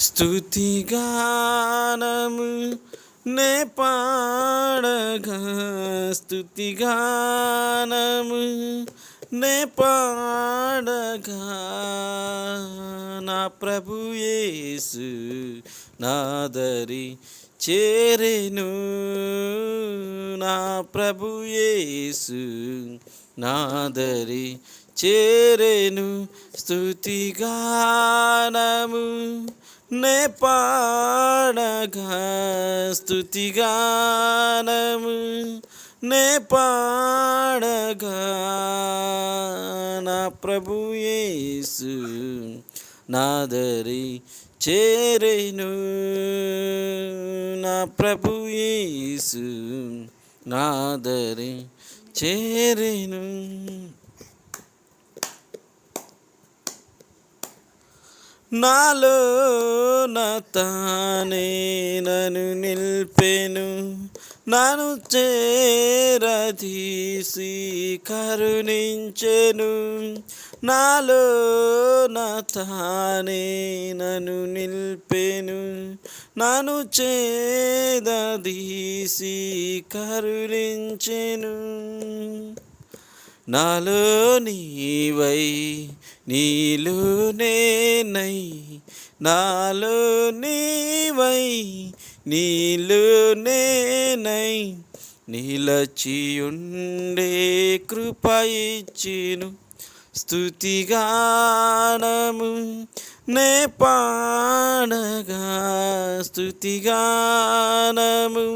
స్తుతిగానము నే పాడగా, స్తుతిగానము నే పాడగా, నా ప్రభు యేసు నాదరి చేరెను, నా ప్రభు యేసు నాదరి చేరెను. స్తుతిగానము నే పాడగా, స్తుతిగానము నే పాడగా, నా ప్రభు యేసు నాదరి చేరెను, నా ప్రభు యేసు నాదరి చేరెను. నాలో తానే నన్ను నిల్పెను, నన్ను చేరదీసి కరుణించెను. నాలో తానే నన్ను నిల్పెను, నన్ను చేరదీసి కరుణించెను. నాలో నీవై నీలో నేనై, నాలో నీవై నీలో నేనై, నిలచియుండే కృప ఇచ్చెను. స్తుతిగానము నే పాడగా, స్తుతిగానము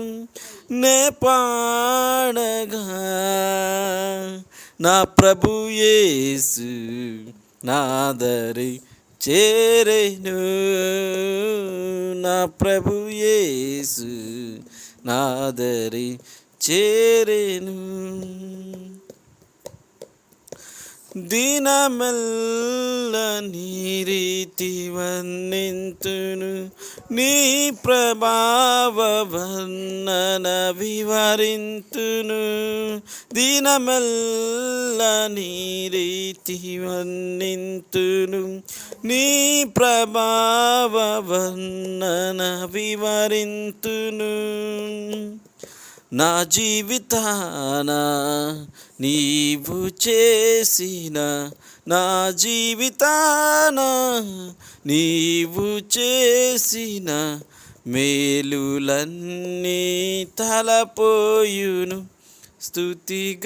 నే పాడగా, నా ప్రభు యేసు నాదరి చేరెను, నా ప్రభు యేసు నాదరి చేరెను. దినమెల్ల నీ రీతి వర్ణింతును, నీ ప్రభావ వర్ణన వివరింతును. దినమెల్ల నీ రీతి వర్ణింతును, నీ ప్రభావ వర్ణన వివరింతును. నా జీవితాన నీవు చేసిన, నా జీవితాన నీవు చేసిన మేలులన్నీ తలపోయును. స్తుతిగానము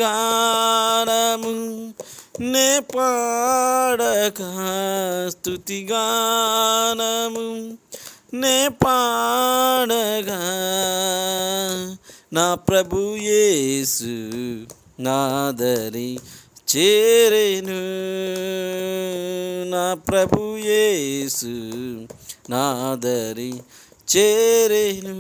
నే పాడగా, స్తుతిగానము నే పాడగా, నా ప్రభు యేసు నాదరి చేరెను, నా ప్రభు యేసు నాదరి చేరెను.